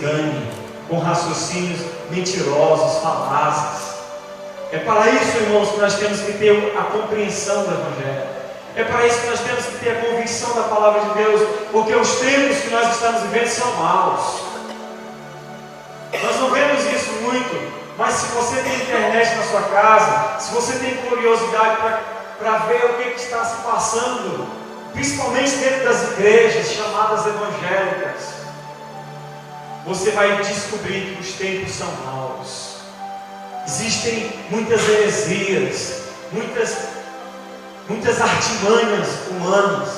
engane com raciocínios mentirosos, falazes. É para isso, irmãos, que nós temos que ter a compreensão do Evangelho. É para isso que nós temos que ter a convicção da palavra de Deus, porque os tempos que nós estamos vivendo são maus. Nós não vemos isso muito, mas se você tem internet na sua casa, se você tem curiosidade para ver o que está se passando, principalmente dentro das igrejas chamadas evangélicas, você vai descobrir que os tempos são maus. Existem muitas heresias, muitas artimanhas humanas,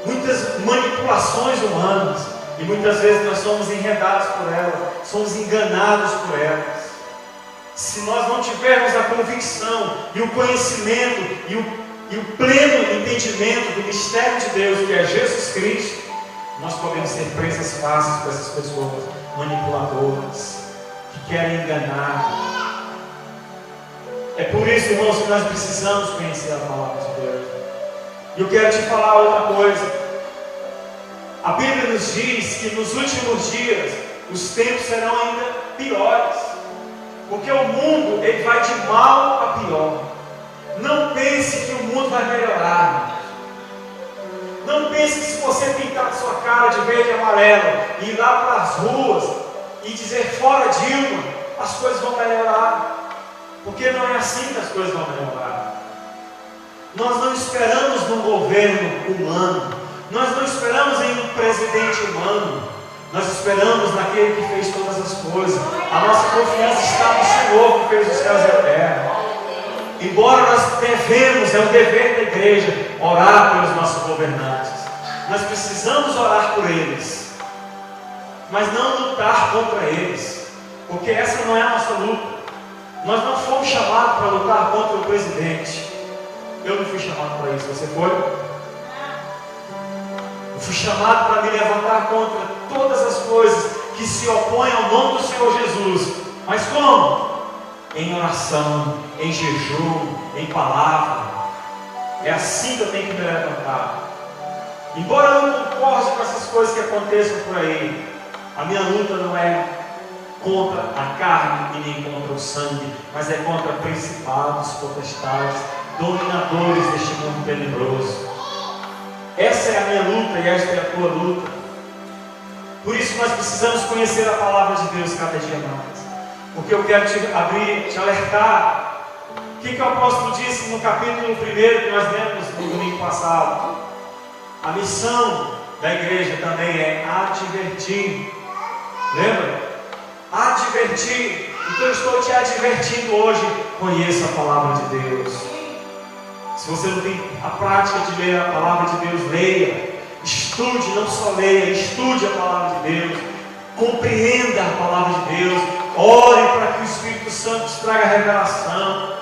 muitas manipulações humanas, e muitas vezes nós somos enredados por elas, somos enganados por elas. Se nós não tivermos a convicção e o conhecimento e o pleno entendimento do mistério de Deus, que é Jesus Cristo, nós podemos ser presas fáceis para essas pessoas manipuladoras, que querem enganar. É por isso, irmãos, que nós precisamos conhecer a palavra de Deus. E eu quero te falar outra coisa. A Bíblia nos diz que nos últimos dias os tempos serão ainda piores, porque o mundo ele vai de mal a pior. Não pense que o mundo vai melhorar. Não pense que se você pintar sua cara de verde e amarelo e ir lá para as ruas e dizer fora Dilma, as coisas vão melhorar, porque não é assim que as coisas vão melhorar. Nós não esperamos num governo humano, nós não esperamos em um presidente humano, nós esperamos naquele que fez todas as coisas. A nossa confiança está no Senhor que fez os céus e a terra. Embora nós devemos, é um dever da igreja, orar pelos nossos governantes, nós precisamos orar por eles, mas não lutar contra eles, porque essa não é a nossa luta. Nós não fomos chamados para lutar contra o presidente. Eu não fui chamado para isso, você foi? Eu fui chamado para me levantar contra todas as coisas que se opõem ao nome do Senhor Jesus. Mas como? Em oração, em jejum, em palavra. É assim que eu tenho que me levantar. Embora eu não concorde com essas coisas que aconteçam por aí, a minha luta não é contra a carne e nem contra o sangue, mas é contra principados, potestades, dominadores deste mundo tenebroso. Essa é a minha luta e esta é a tua luta. Por isso nós precisamos conhecer a palavra de Deus cada dia mais. Porque eu quero te alertar. O que o apóstolo disse no capítulo 1 que nós lemos no domingo passado? A missão da igreja também é advertir. Lembra? Advertir. Então eu estou te advertindo hoje. Conheça a palavra de Deus. Se você não tem a prática de ler a palavra de Deus, leia. Estude, não só leia, estude a palavra de Deus. Compreenda a palavra de Deus. Ore para que o Espírito Santo te traga revelação,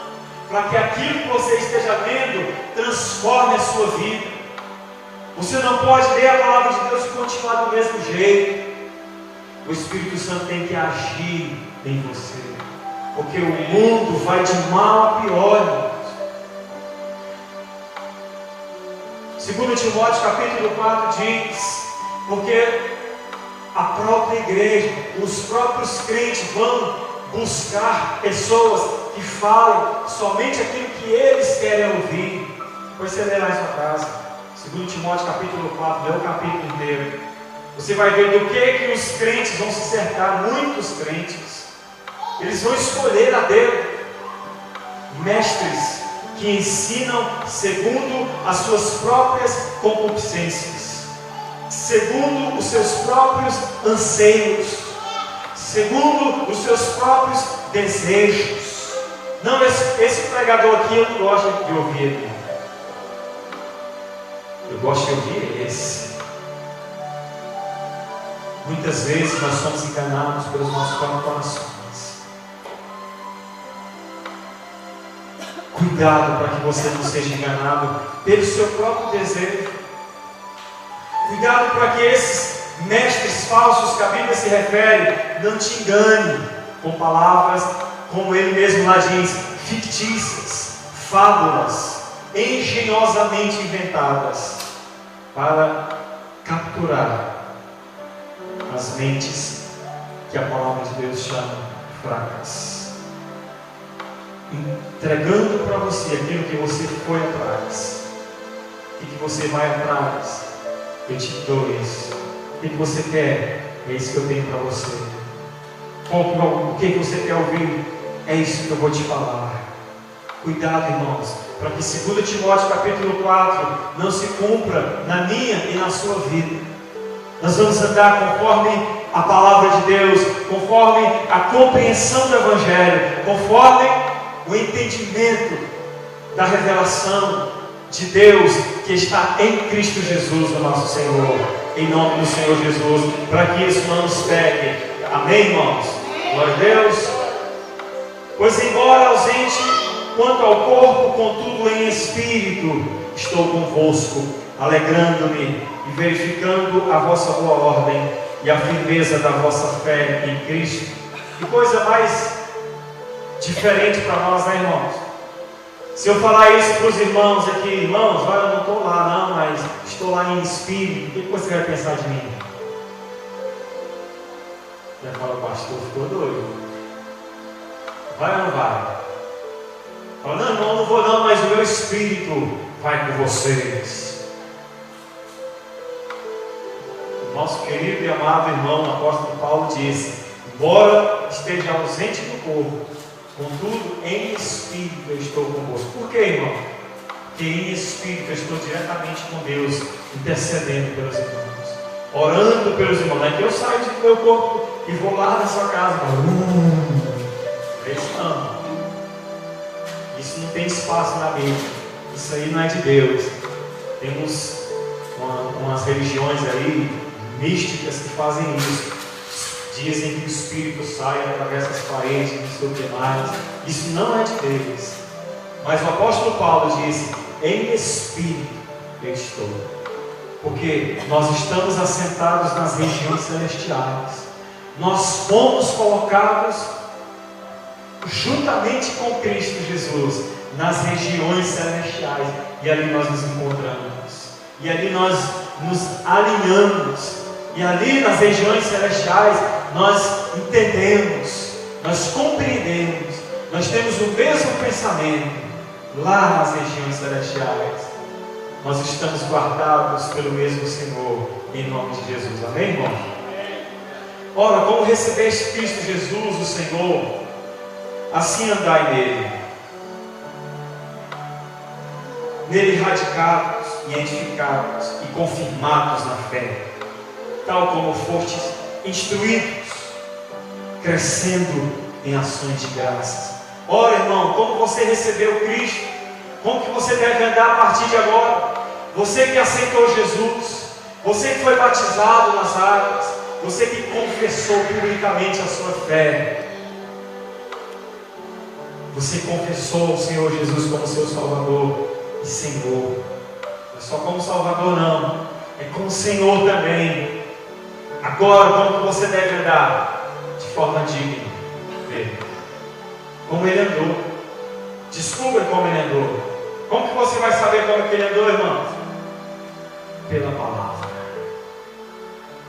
para que aquilo que você esteja lendo transforme a sua vida. Você não pode ler a palavra de Deus e continuar do mesmo jeito. O Espírito Santo tem que agir em você, porque o mundo vai de mal a pior, irmãos. 2 Timóteo capítulo 4 diz: porque a própria igreja, os próprios crentes vão buscar pessoas que falem somente aquilo que eles querem ouvir. Depois você lê lá em sua casa, 2 Timóteo capítulo 4, lê o capítulo inteiro. Você vai ver do que os crentes vão se cercar. Muitos crentes, eles vão escolher a Deus mestres que ensinam segundo as suas próprias concupiscências, segundo os seus próprios anseios, segundo os seus próprios desejos. Não, esse pregador aqui eu não gosto de ouvir ele. Eu gosto de ouvir esse. Muitas vezes nós somos enganados pelos nossos próprios corações. Cuidado para que você não seja enganado pelo seu próprio desejo. Cuidado para que esses mestres falsos que a Bíblia se refere não te engane com palavras, como ele mesmo lá diz, fictícias, fábulas, engenhosamente inventadas para capturar nas mentes que a palavra de Deus chama fracas. Entregando para você aquilo que você foi atrás. O que você vai atrás? Eu te dou isso. O que você quer? É isso que eu tenho para você. O que você quer ouvir? É isso que eu vou te falar. Cuidado, irmãos, para que 2 Timóteo capítulo 4 não se cumpra na minha e na sua vida. Nós vamos andar conforme a palavra de Deus, conforme a compreensão do Evangelho, conforme o entendimento da revelação de Deus que está em Cristo Jesus, o nosso Senhor, em nome do Senhor Jesus, para que isso não nos pegue. Amém, irmãos? Glória a Deus. Pois embora ausente quanto ao corpo, contudo em espírito, estou convosco, alegrando-me e verificando a vossa boa ordem e a firmeza da vossa fé em Cristo. Que coisa mais diferente para nós, né, irmãos? Se eu falar isso para os irmãos aqui, irmãos, olha, eu não estou lá não, mas estou lá em espírito, o que você vai pensar de mim? Já fala, pastor, ficou doido. Vai ou não vai? Fala, não, irmão, não vou não, mas o meu espírito vai com vocês. O nosso querido e amado irmão, o apóstolo Paulo disse: embora esteja ausente do corpo, contudo em espírito eu estou convosco. Por quê, irmão? Porque em espírito eu estou diretamente com Deus, intercedendo pelos irmãos, orando pelos irmãos. Não é que eu saio do meu corpo e vou lá na sua casa. Isso não. Isso não tem espaço na Bíblia. Isso aí não é de Deus. Temos umas religiões aí místicas que fazem isso. Dizem que o Espírito sai através das paredes, não sei o que mais. Isso não é de Deus. Mas o apóstolo Paulo disse: em Espírito eu estou. Porque nós estamos assentados nas regiões celestiais. Nós fomos colocados juntamente com Cristo Jesus nas regiões celestiais. E ali nós nos encontramos. E ali nós nos alinhamos. E ali nas regiões celestiais nós entendemos, nós compreendemos, nós temos o mesmo pensamento. Lá nas regiões celestiais nós estamos guardados pelo mesmo Senhor, em nome de Jesus. Amém, irmão? Ora, como recebeste Cristo Jesus, o Senhor, assim andai nele. Nele radicados e edificados e confirmados na fé, tal como fostes instruídos, crescendo em ações de graças. Ora, irmão, como você recebeu Cristo, como que você deve andar a partir de agora? Você que aceitou Jesus, você que foi batizado nas águas, você que confessou publicamente a sua fé, você confessou o Senhor Jesus como seu Salvador e Senhor. Não é só como Salvador não, é como Senhor também. Agora, como você deve andar? De forma digna dele, como ele andou. Descubra como ele andou. Como que você vai saber como que ele andou, irmãos? Pela palavra.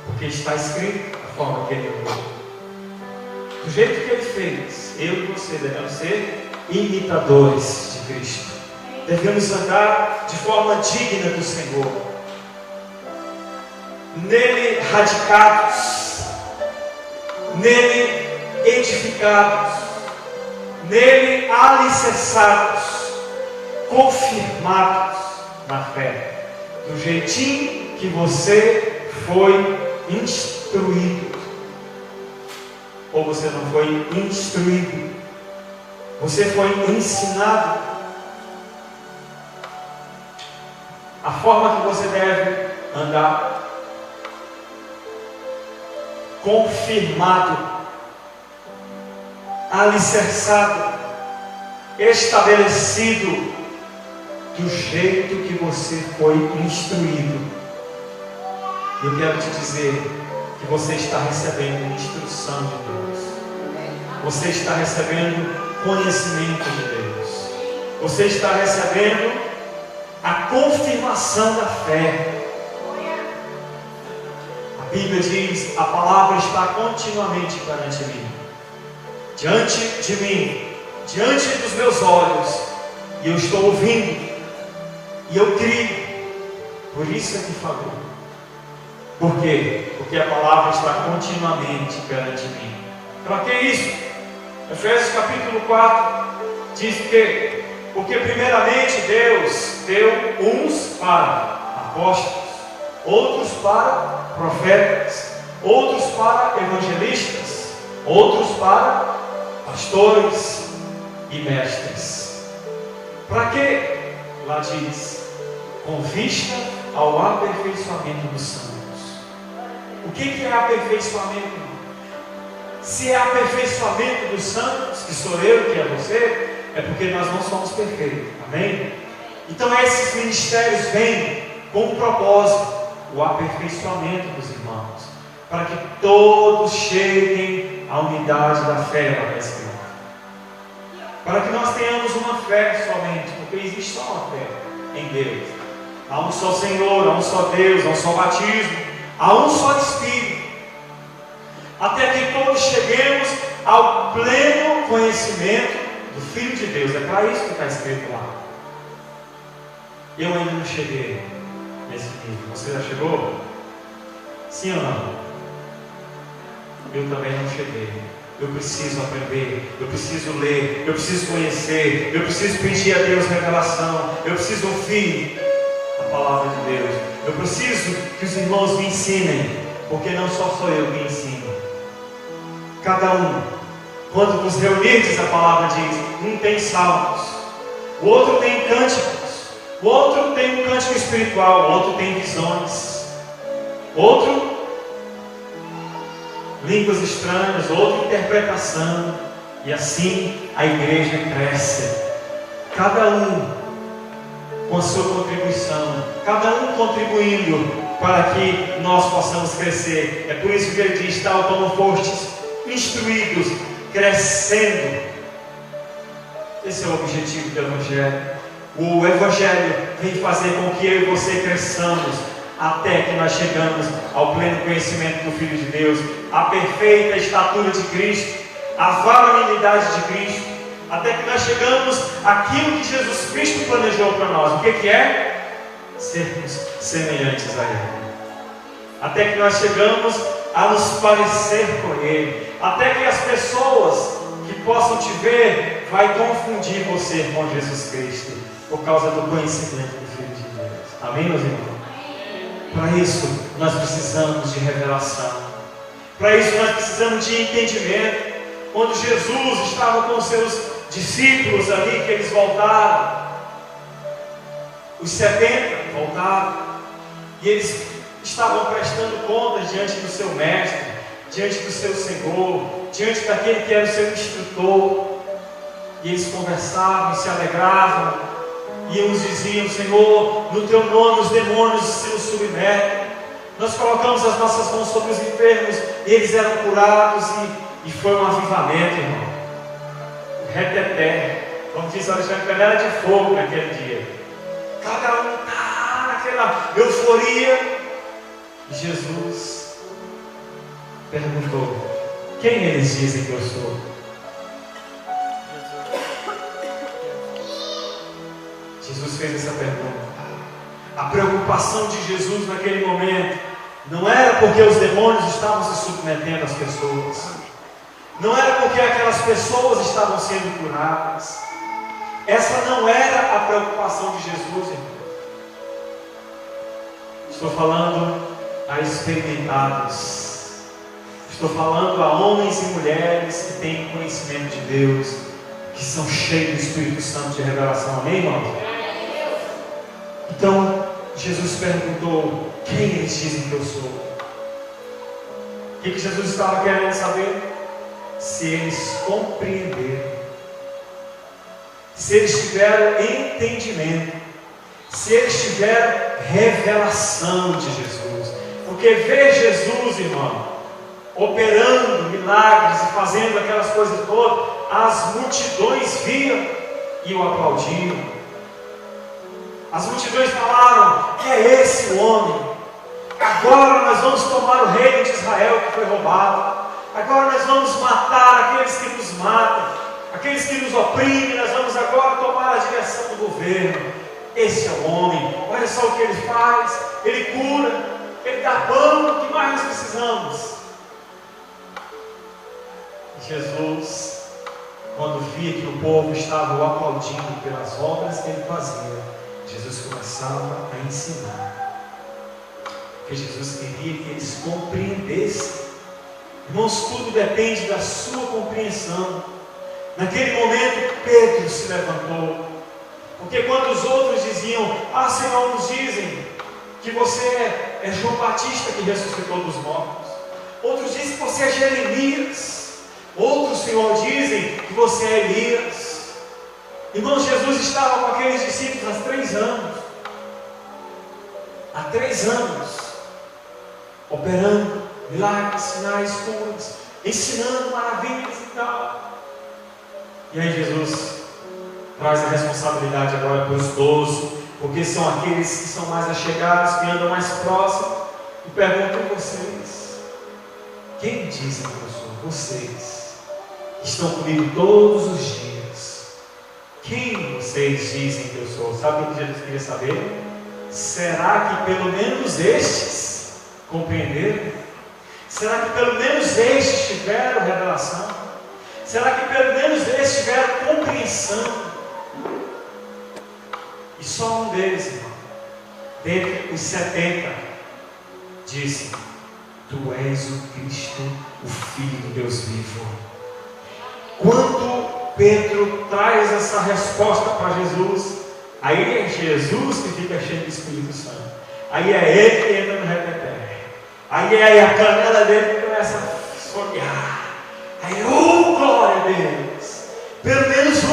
Porque está escrito a forma que ele andou. Do jeito que ele fez, eu e você devemos ser imitadores de Cristo. Devemos andar de forma digna do Senhor. Nele radicados, nele edificados, nele alicerçados, confirmados na fé, do jeitinho que você foi instruído. Ou você não foi instruído, você foi ensinado a forma que você deve andar. Confirmado, alicerçado, estabelecido do jeito que você foi instruído. Eu quero te dizer que você está recebendo instrução de Deus, você está recebendo conhecimento de Deus, você está recebendo a confirmação da fé. A A Bíblia diz: a palavra está continuamente perante mim, diante de mim, diante dos meus olhos, e eu estou ouvindo, e eu creio. Por isso é que falou. Por quê? Porque a palavra está continuamente perante mim. Para que isso? Efésios capítulo 4 diz que, porque primeiramente Deus deu uns para apóstolos, outros para profetas, outros para evangelistas, outros para pastores e mestres. Para quê? Lá diz: com vista ao aperfeiçoamento dos santos. O que é aperfeiçoamento? Se é aperfeiçoamento dos santos, que sou eu, que é você, é porque nós não somos perfeitos, amém? Então esses ministérios vêm com um propósito: o aperfeiçoamento dos irmãos, para que todos cheguem à unidade da fé, lá da Escritura. Para que nós tenhamos uma fé somente, porque existe só uma fé em Deus. Há um só Senhor, há um só Deus, há um só batismo, há um só Espírito, até que todos cheguemos ao pleno conhecimento do Filho de Deus. É para isso que está escrito lá. Eu ainda não cheguei nesse nível. Você já chegou? Sim ou não? Eu também não cheguei. Eu preciso aprender, eu preciso ler, eu preciso conhecer, eu preciso pedir a Deus revelação, eu preciso ouvir a palavra de Deus. Eu preciso que os irmãos me ensinem, porque não só sou eu que ensino. Cada um, quando vos reunirdes, a palavra diz: um tem salmos, o outro tem cânticos, o outro tem um cântico espiritual, o outro tem visões, outro línguas estranhas, outra interpretação, e assim a igreja cresce, cada um com a sua contribuição, cada um contribuindo para que nós possamos crescer. É por isso que ele diz: tal como fostes instruídos, crescendo. Esse é o objetivo do Evangelho. O Evangelho vem fazer com que eu e você cresçamos, até que nós chegamos ao pleno conhecimento do Filho de Deus, à perfeita estatura de Cristo, à varonilidade de Cristo, até que nós chegamos àquilo que Jesus Cristo planejou para nós. O que é? Sermos semelhantes a Ele. Até que nós chegamos a nos parecer com Ele, até que as pessoas que possam te ver vai confundir você com Jesus Cristo, por causa do conhecimento do Filho de Deus. Amém, meus irmãos? Para isso nós precisamos de revelação. Para isso nós precisamos de entendimento. Quando Jesus estava com os seus discípulos ali, que eles voltaram, os 70 voltaram, e eles estavam prestando contas diante do seu mestre, diante do seu Senhor, diante daquele que era o seu instrutor. E eles conversavam, se alegravam, e uns diziam: Senhor, no teu nome os demônios se nos submetem. Nós colocamos as nossas mãos sobre os enfermos e eles eram curados. E foi um avivamento, irmão. Reteté, como diz Alexandre, era de fogo naquele dia. Cada um está naquela euforia. E Jesus perguntou: quem eles dizem que eu sou? Jesus fez essa pergunta. A preocupação de Jesus naquele momento não era porque os demônios estavam se submetendo às pessoas, não era porque aquelas pessoas estavam sendo curadas. Essa não era a preocupação de Jesus, irmão. Estou falando a experimentados, estou falando a homens e mulheres que têm conhecimento de Deus, que são cheios do Espírito Santo de revelação. Amém, irmãos? Então, Jesus perguntou: quem eles dizem que eu sou? O que Jesus estava querendo saber? Se eles compreenderam, se eles tiveram entendimento, se eles tiveram revelação de Jesus. Porque ver Jesus, irmão, operando milagres e fazendo aquelas coisas todas, as multidões viam e o aplaudiam. As multidões falaram: é esse o homem. Agora nós vamos tomar o reino de Israel que foi roubado. Agora nós vamos matar aqueles que nos matam, aqueles que nos oprimem. Nós vamos agora tomar a direção do governo. Esse é o homem. Olha só o que ele faz. Ele cura, ele dá pão. O que mais nós precisamos? Jesus, quando via que o povo estava o aplaudindo pelas obras que ele fazia, Jesus começava a ensinar. Porque Jesus queria que eles compreendessem. Irmãos, tudo depende da sua compreensão. Naquele momento, Pedro se levantou. Porque quando os outros diziam: ah, Senhor, nos dizem que você é João Batista que ressuscitou dos mortos. Outros dizem que você é Jeremias. Outros, Senhor, dizem que você é Elias. Irmãos, Jesus estava com aqueles discípulos há 3 anos. Há 3 anos. Operando milagres, sinais, curas, ensinando maravilhas e tal. E aí Jesus traz a responsabilidade agora para os 12, porque são aqueles que são mais achegados, que andam mais próximos, e perguntam a vocês: quem dizem que eu sou? Vocês que estão comigo todos os dias, quem vocês dizem que eu sou? Sabe o que Jesus queria saber? Será que pelo menos estes compreenderam? Será que pelo menos estes tiveram revelação? Será que pelo menos estes tiveram compreensão? E só um deles, irmão, dentre os 70, disse: tu és o Cristo, o Filho do Deus vivo. Quando Pedro traz essa resposta para Jesus, aí é Jesus que fica cheio do Espírito Santo. Aí é ele que entra no repetério. Aí é a canela dele que começa a esfoguear. Aí, glória a Deus! Pelo menos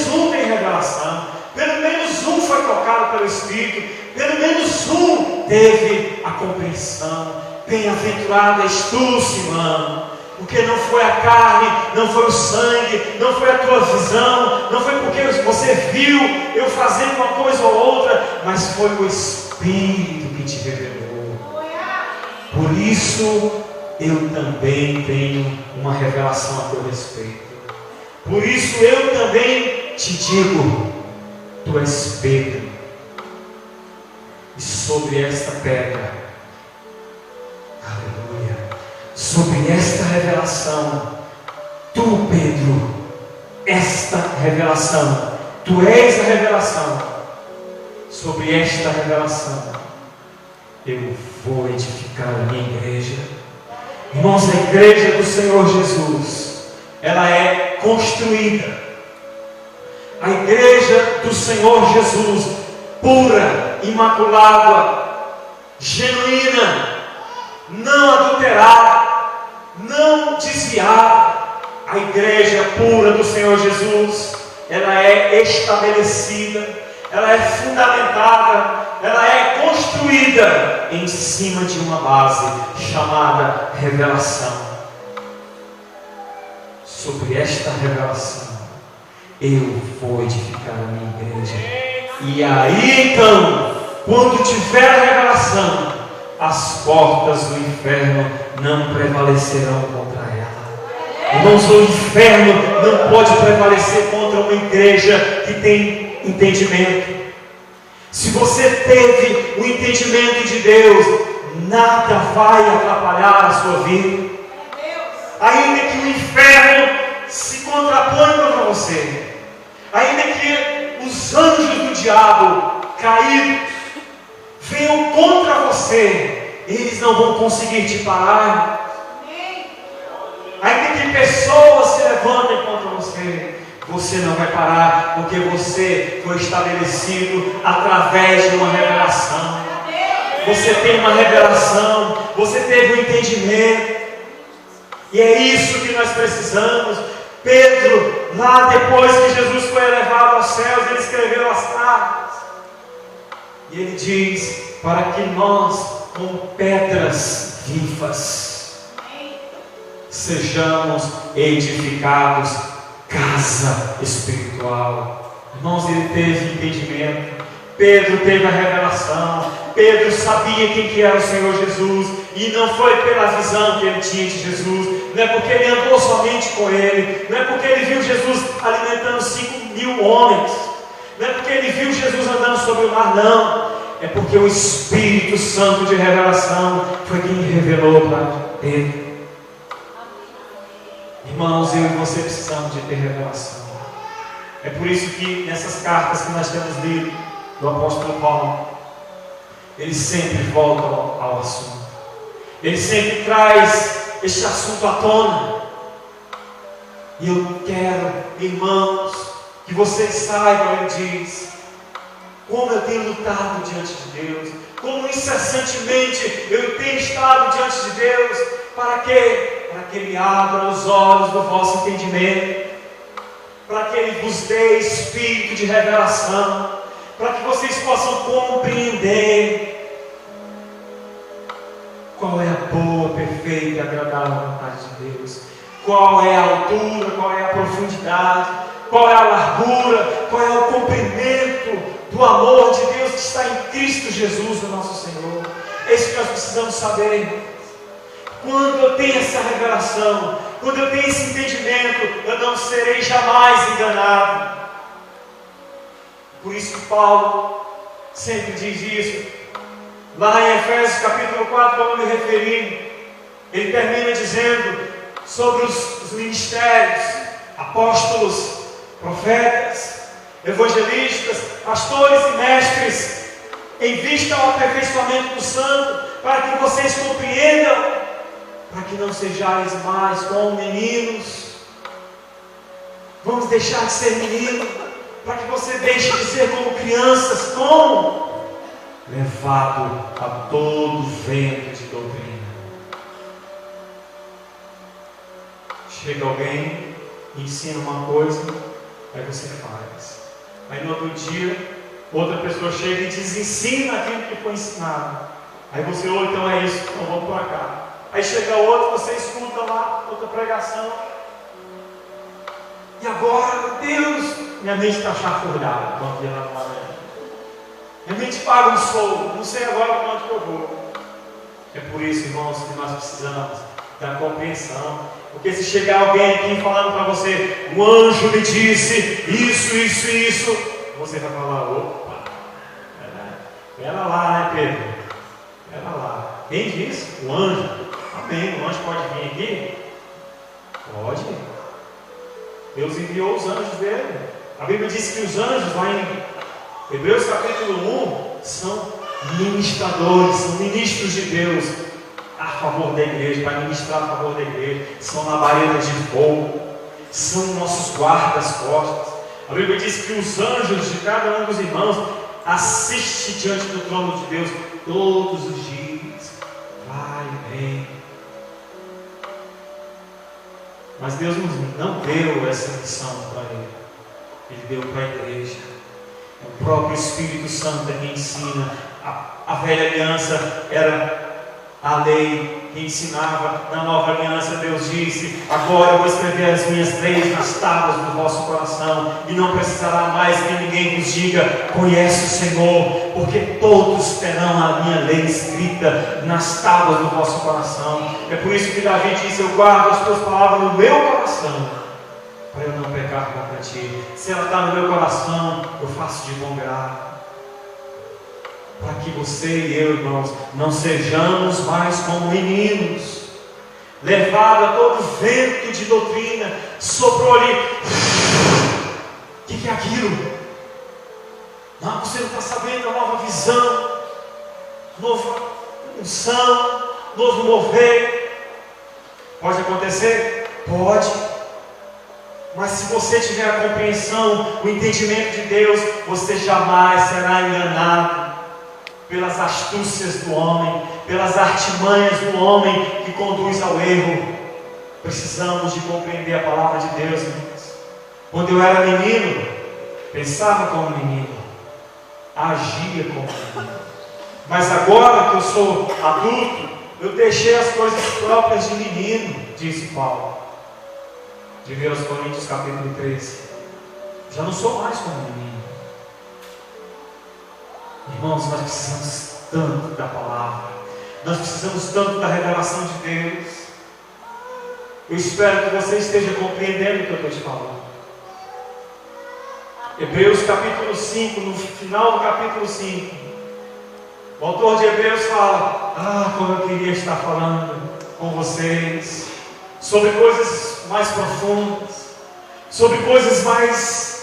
um tem revelação. Pelo menos um foi tocado pelo Espírito. Pelo menos um teve a compreensão. Bem-aventurado és tu, Simão. Porque não foi a carne, não foi o sangue, não foi a tua visão, não foi porque você viu eu fazendo uma coisa ou outra, mas foi o Espírito que te revelou. Por isso eu também tenho uma revelação a teu respeito. Por isso eu também te digo: tu és Pedro, e sobre esta pedra, aleluia, sobre esta revelação, tu, Pedro, esta revelação, tu és a revelação, sobre esta revelação eu vou edificar a minha igreja. Irmãos, a igreja do Senhor Jesus, ela é construída. A igreja do Senhor Jesus, pura, imaculada, genuína, não adulterada, não desviada. A igreja pura do Senhor Jesus, ela é estabelecida, ela é fundamentada, ela é construída em cima de uma base chamada revelação. Sobre esta revelação eu vou edificar a minha igreja. E aí então, quando tiver a revelação, as portas do inferno não prevalecerão contra ela. Irmãos, o inferno não pode prevalecer contra uma igreja que tem entendimento. Se você teve o entendimento de Deus, nada vai atrapalhar a sua vida. Ainda que o inferno se contrapõe contra você, ainda que os anjos do diabo caídos venham contra você, eles não vão conseguir te parar. Ainda que pessoas se levantem contra você, você não vai parar, porque você foi estabelecido através de uma revelação. Você tem uma revelação, você teve um entendimento, e é isso que nós precisamos. Pedro, lá depois que Jesus foi elevado aos céus, ele escreveu as cartas, e ele diz: para que nós, como pedras vivas, sejamos edificados casa espiritual. Irmãos, ele teve entendimento. Pedro teve a revelação. Pedro sabia quem que era o Senhor Jesus, e não foi pela visão que ele tinha de Jesus, não é porque ele andou somente com ele, não é porque ele viu Jesus alimentando 5.000 homens, não é porque ele viu Jesus andando sobre o mar, não, é porque o Espírito Santo de revelação foi quem revelou para Pedro. Irmãos, eu e você precisamos de ter revelação. É por isso que nessas cartas que nós temos lido do apóstolo Paulo, ele sempre volta ao assunto. Ele sempre traz este assunto à tona. E eu quero, irmãos, que vocês saibam, ele diz, como eu tenho lutado diante de Deus, como incessantemente eu tenho estado diante de Deus. Para quê? Para que Ele abra os olhos do vosso entendimento, para que Ele vos dê espírito de revelação, para que vocês possam compreender qual é a boa, perfeita e agradável vontade de Deus, qual é a altura, qual é a profundidade, qual é a largura, qual é o comprimento do amor de Deus que está em Cristo Jesus, o nosso Senhor. É isso que nós precisamos saber, irmãos. Quando eu tenho essa revelação, quando eu tenho esse entendimento, eu não serei jamais enganado. Por isso que Paulo sempre diz isso. Lá em Efésios capítulo 4, como eu me referi, ele termina dizendo sobre os ministérios, apóstolos, profetas, evangelistas, pastores e mestres, em vista ao aperfeiçoamento do santo, para que vocês compreendam, para que não sejais mais como meninos. Vamos deixar de ser menino, para que você deixe de ser como crianças, como? Levado a todo vento de doutrina. Chega alguém e ensina uma coisa, aí você faz. Aí no outro dia, outra pessoa chega e desensina aquilo que foi ensinado. Aí você, então é isso, então vamos para cá. Aí chega outro, você escuta lá outra pregação. E agora, meu Deus, minha mente está chafurdada. Vamos ver lá no manhã. Minha mente paga um sol, não sei agora para onde que eu vou. É por isso, irmãos, que nós precisamos da compreensão. Porque se chegar alguém aqui falando para você, o anjo me disse isso, você vai falar, opa, pera lá, né, Pedro? Pera lá. Quem disse? O anjo. Amém. O anjo pode vir aqui? Pode. Deus enviou os anjos dele. A Bíblia diz que os anjos, lá em Hebreus capítulo 1, são ministradores, são ministros de Deus a favor da igreja, para ministrar a favor da igreja. São labaredas de fogo, são nossos guardas-costas. A Bíblia diz que os anjos de cada um dos irmãos assistem diante do trono de Deus todos os dias. Vai e vem. Mas Deus não deu essa missão para ele. Ele deu para a igreja. O próprio Espírito Santo é quem ensina. A velha aliança era a lei que ensinava. Na nova aliança Deus disse, agora eu vou escrever as minhas leis nas tábuas do vosso coração, e não precisará mais que ninguém vos diga, conhece o Senhor, porque todos terão a minha lei escrita nas tábuas do vosso coração. É por isso que Davi disse, eu guardo as tuas palavras no meu coração, para eu não pecar contra ti. Se ela está no meu coração, eu faço de bom grado. Para que você e eu, irmãos, não sejamos mais como meninos, levado a todo vento de doutrina, soprou ali. O que é aquilo? Não, você não está sabendo a nova visão, nova unção, novo mover. Pode acontecer? Pode. Mas se você tiver a compreensão, o entendimento de Deus, você jamais será enganado pelas astúcias do homem, pelas artimanhas do homem que conduz ao erro. Precisamos de compreender a palavra de Deus, irmãos. Quando eu era menino, pensava como menino, agia como menino. Mas agora que eu sou adulto, eu deixei as coisas próprias de menino, disse Paulo. De 1 Coríntios capítulo 13. Já não sou mais como menino. Irmãos, nós precisamos tanto da palavra. Nós precisamos tanto da revelação de Deus. Eu espero que você esteja compreendendo o que eu estou te falando. Hebreus capítulo 5, no final do capítulo 5, o autor de Hebreus fala: como eu queria estar falando com vocês sobre coisas mais profundas, sobre coisas mais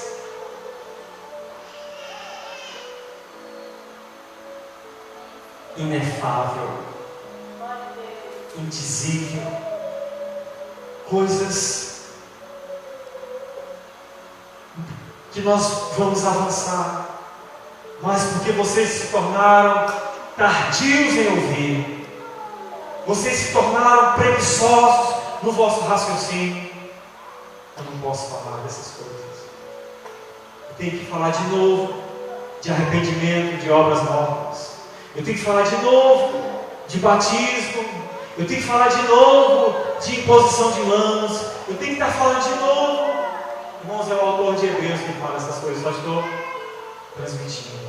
inefável, indizível, coisas que nós vamos avançar, mas porque vocês se tornaram tardios em ouvir, vocês se tornaram preguiçosos no vosso raciocínio, eu não posso falar dessas coisas. Eu tenho que falar de novo de arrependimento, de obras novas. Eu tenho que falar de novo de batismo. Eu tenho que falar de novo de imposição de mãos. Eu tenho que estar falando de novo. Irmãos, é o autor de Hebreus que fala essas coisas. Só estou transmitindo.